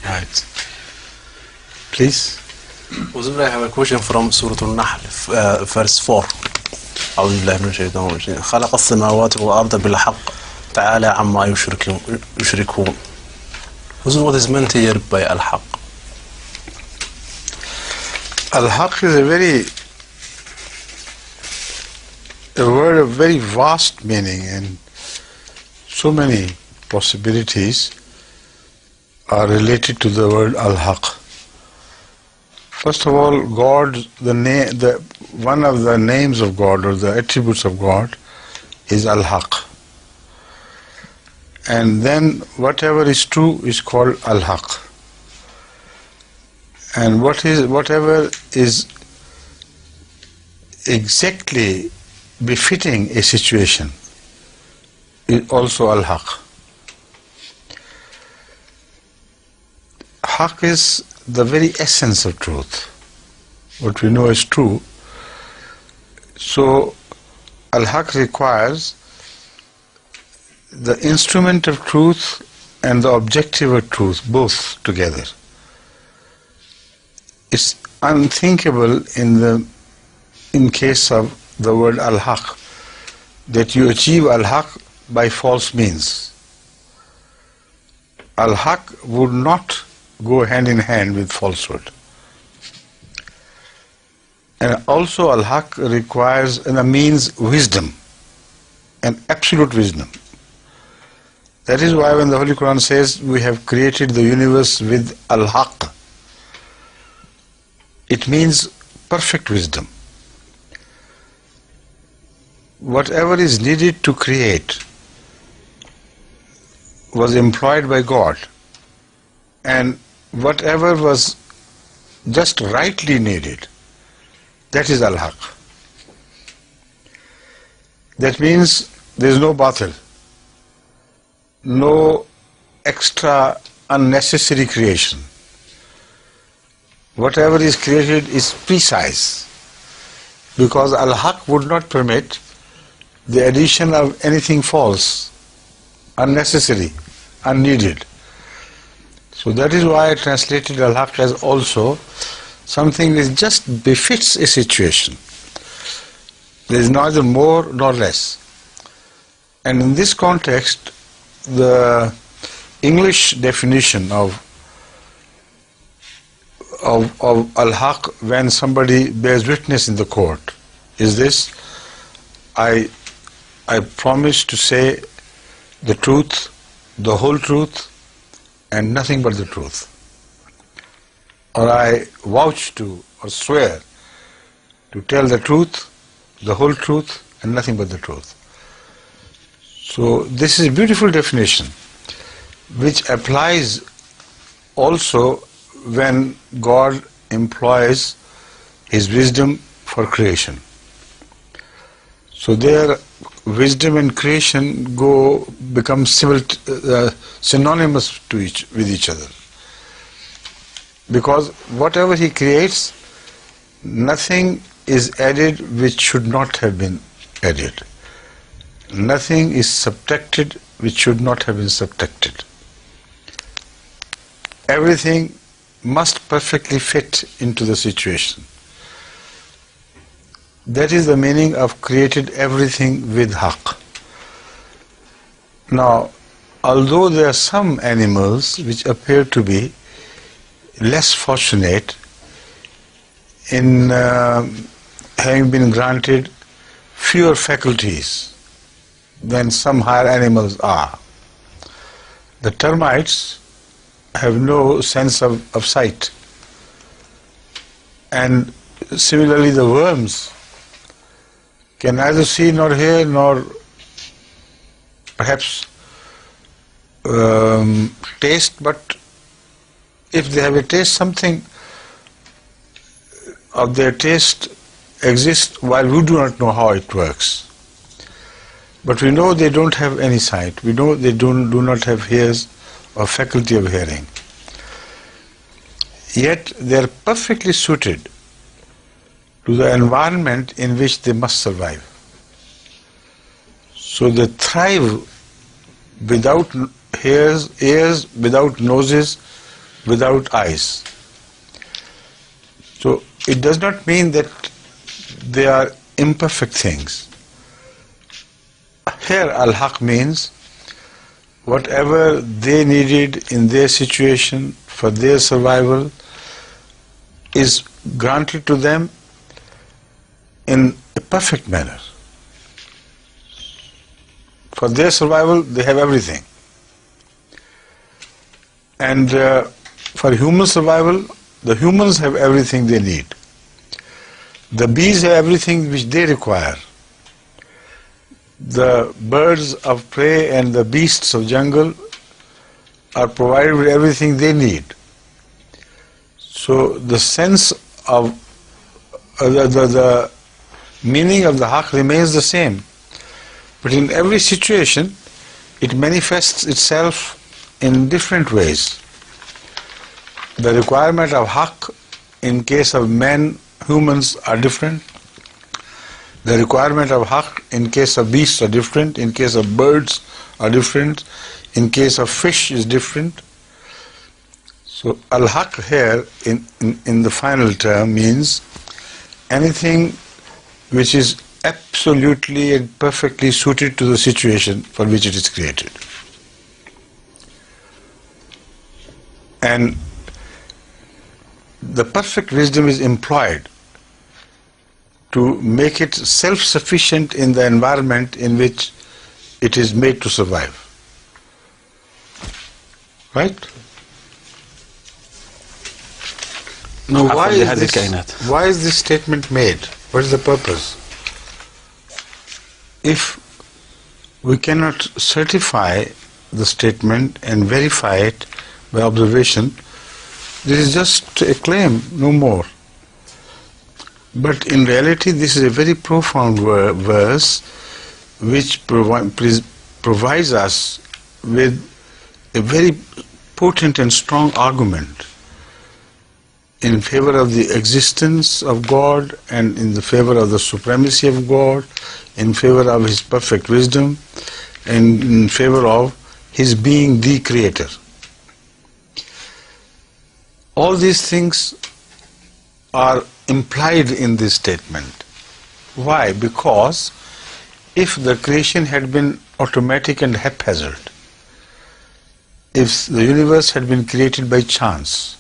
Right. Please. I have a question from Surah Al-Nahl, verse 4. أعوذ بالله من الشيطان الرجيم. خلق السماوات والأرض بالحق تعالى عما يشركون. What is meant here by al-haq? Al-haq is a word of very vast meaning, and so many possibilities are related to the word al-haq. First of all, God, one of the names of God or the attributes of God is al-haq. And then whatever is true is called al-haq. And whatever is exactly befitting a situation is also al-haq. Haq is the very essence of truth. What we know is true. So al-haq requires the instrument of truth and the objective of truth both together. It's unthinkable in case of the word al-haq that you achieve al-haq by false means. Al-haq would not go hand in hand with falsehood. And also al-haq requires and means wisdom, and absolute wisdom. That is why when the Holy Quran says we have created the universe with al-haq, it means perfect wisdom. Whatever is needed to create was employed by God, and whatever was just rightly needed, that is al-haq. That means there is no batil, no extra unnecessary creation. Whatever is created is precise, because al-haq would not permit the addition of anything false, unnecessary, unneeded. So that is why I translated al-haq as also something that just befits a situation. There is neither more nor less. And in this context, the English definition of al-haq when somebody bears witness in the court is this: I promise to say the truth, the whole truth, and nothing but the truth. Or I vouch to or swear to tell the truth, the whole truth, and nothing but the truth. So this is a beautiful definition which applies also when God employs His wisdom for creation. So there wisdom and creation become synonymous with each other, because whatever He creates, nothing is added which should not have been added. Nothing is subtracted which should not have been subtracted. Everything must perfectly fit into the situation. That is the meaning of created everything with haq. Now, although there are some animals which appear to be less fortunate in having been granted fewer faculties than some higher animals are. The termites have no sense of sight, and similarly the worms can neither see nor hear nor perhaps taste, but if they have a taste, something of their taste exists while we do not know how it works. But we know they don't have any sight. We know they do not have ears or faculty of hearing. Yet they are perfectly suited to the environment in which they must survive. So they thrive without ears without noses, without eyes. So it does not mean that they are imperfect things. Here al-haq means whatever they needed in their situation for their survival is granted to them in a perfect manner. For their survival, they have everything. And for human survival, the humans have everything they need. The bees have everything which they require. The birds of prey and the beasts of jungle are provided with everything they need. So the sense of the meaning of the haq remains the same. But in every situation, it manifests itself in different ways. The requirement of haq in case of men, humans are different. The requirement of haq in case of beasts are different. In case of birds are different. In case of fish is different. So al-haq here in the final term means anything which is absolutely and perfectly suited to the situation for which it is created. And the perfect wisdom is employed to make it self-sufficient in the environment in which it is made to survive. Right? Now why is this statement made? What is the purpose? If we cannot certify the statement and verify it by observation, this is just a claim, no more. But in reality, this is a very profound verse which provides us with a very potent and strong argument in favor of the existence of God and in the favor of the supremacy of God, in favor of His perfect wisdom, and in favor of His being the Creator. All these things are implied in this statement. Why? Because if the creation had been automatic and haphazard, if the universe had been created by chance,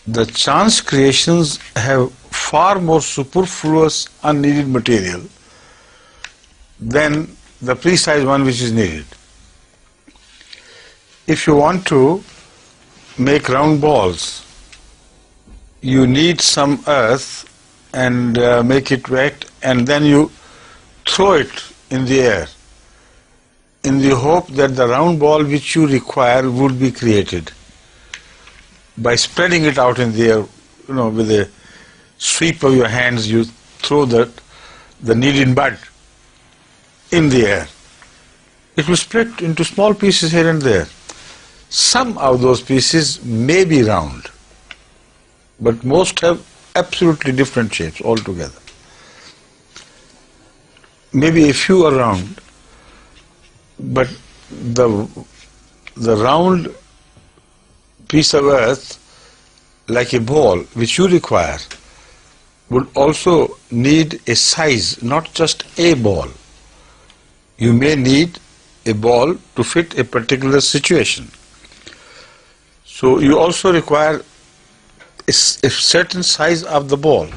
the chance creations have far more superfluous, unneeded material than the precise one which is needed. If you want to make round balls, you need some earth and make it wet, and then you throw it in the air in the hope that the round ball which you require would be created. By spreading it out in the air, with a sweep of your hands, you throw the kneading bud in the air. It will split into small pieces here and there. Some of those pieces may be round, but most have absolutely different shapes altogether. Maybe a few are round, but the round piece of earth, like a ball which you require, would also need a size, not just a ball. You may need a ball to fit a particular situation. So you also require a certain size of the ball.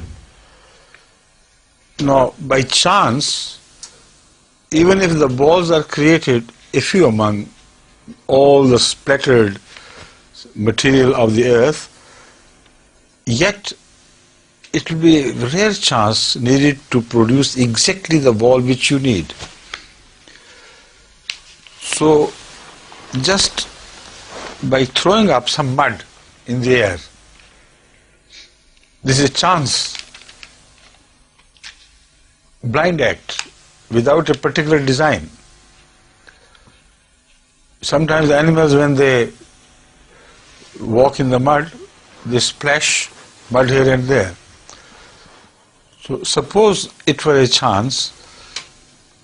Now, by chance, even if the balls are created, a few among all the splattered material of the earth, yet it will be a rare chance needed to produce exactly the ball which you need. So just by throwing up some mud in the air, this is a chance, blind act, without a particular design. Sometimes the animals, when they walk in the mud, they splash mud here and there. So suppose it were a chance,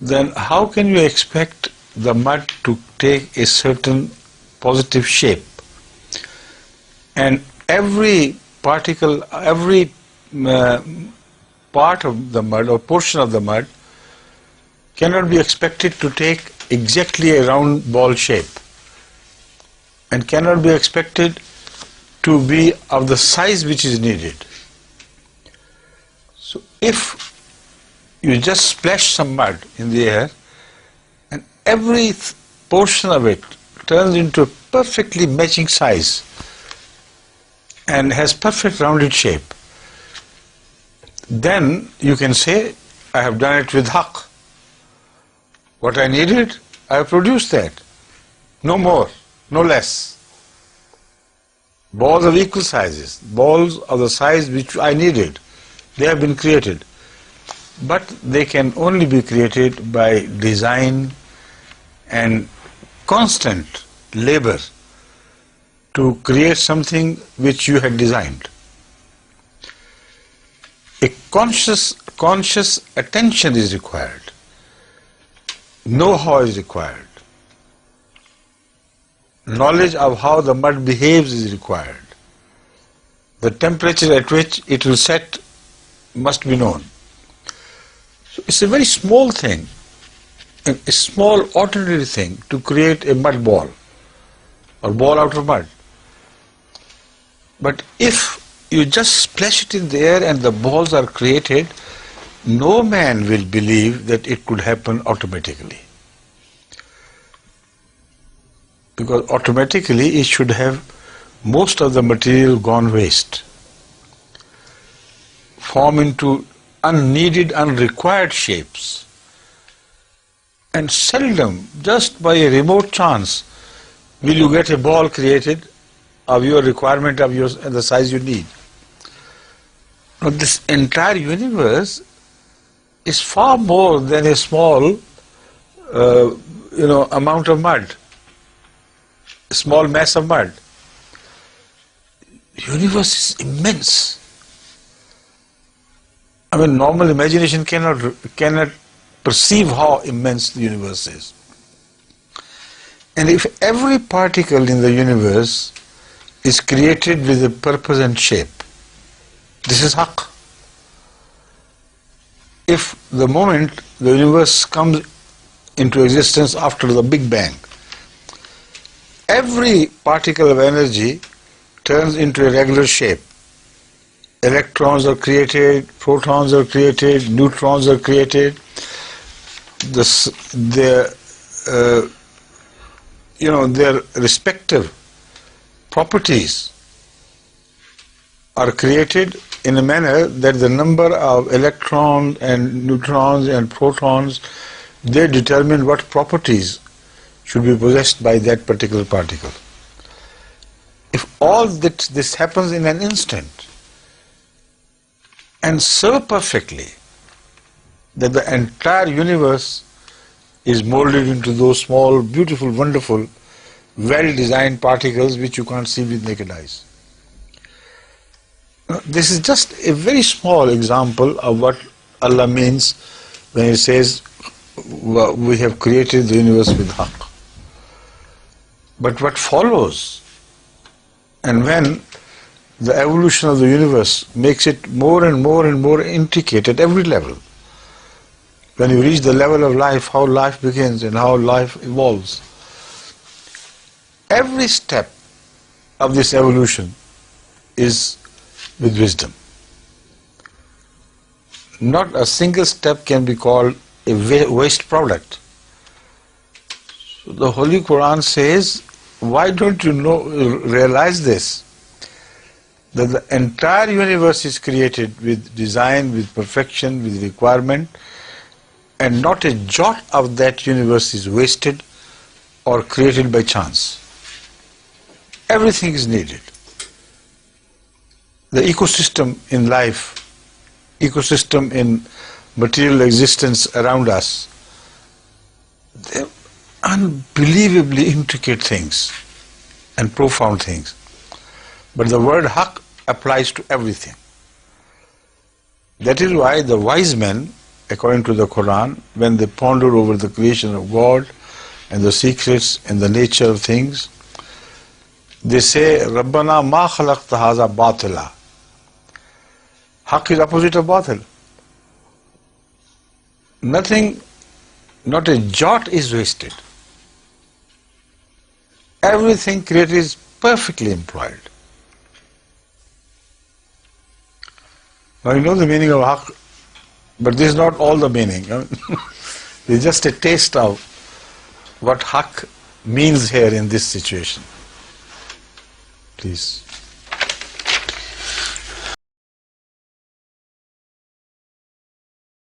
then how can you expect the mud to take a certain positive shape. And every particle, every part of the mud or portion of the mud cannot be expected to take exactly a round ball shape, and cannot be expected to be of the size which is needed. So if you just splash some mud in the air and every portion of it turns into a perfectly matching size and has perfect rounded shape, then you can say, I have done it with haqq. What I needed, I have produced that. No more, no less. Balls of equal sizes, balls of the size which I needed, they have been created. But they can only be created by design and constant labor to create something which you had designed. A conscious attention is required. Know-how is required. Knowledge of how the mud behaves is required. The temperature at which it will set must be known. So it's a very small thing, a small ordinary thing to create a mud ball or ball out of mud. But if you just splash it in the air and the balls are created, no man will believe that it could happen automatically. Because automatically it should have most of the material gone waste, form into unneeded, unrequired shapes. And seldom, just by a remote chance, will you get a ball created of your requirement of yours and the size you need. Now, this entire universe is far more than a small, amount of mud, a small mass of mud. The universe is immense. I mean, normal imagination cannot perceive how immense the universe is. And if every particle in the universe is created with a purpose and shape, this is haqq. If the moment the universe comes into existence after the Big Bang, every particle of energy turns into a regular shape. Electrons are created, protons are created, neutrons are created. Their respective properties are created in a manner that the number of electrons and neutrons and protons, they determine what properties should be possessed by that particular particle. If all this happens in an instant and so perfectly that the entire universe is molded into those small, beautiful, wonderful, well-designed particles which you can't see with naked eyes. Now, this is just a very small example of what Allah means when He says, we have created the universe with haqq. But what follows, and when the evolution of the universe makes it more and more and more intricate at every level, when you reach the level of life, how life begins and how life evolves, every step of this evolution is with wisdom. Not a single step can be called a waste product. So the Holy Quran says, why don't you realize this? That the entire universe is created with design, with perfection, with requirement, and not a jot of that universe is wasted or created by chance. Everything is needed. The ecosystem in life, ecosystem in material existence around us, they're unbelievably intricate things and profound things. But the word haqq applies to everything. That is why the wise men, according to the Quran, when they pondered over the creation of God, and the secrets and the nature of things, they say, Rabbana ma khalaqta hadha batila. Haqq is opposite of batil. Nothing, not a jot is wasted. Everything created is perfectly employed. Now you know the meaning of haqq, but this is not all the meaning. This is just a taste of what haqq means here in this situation. Please.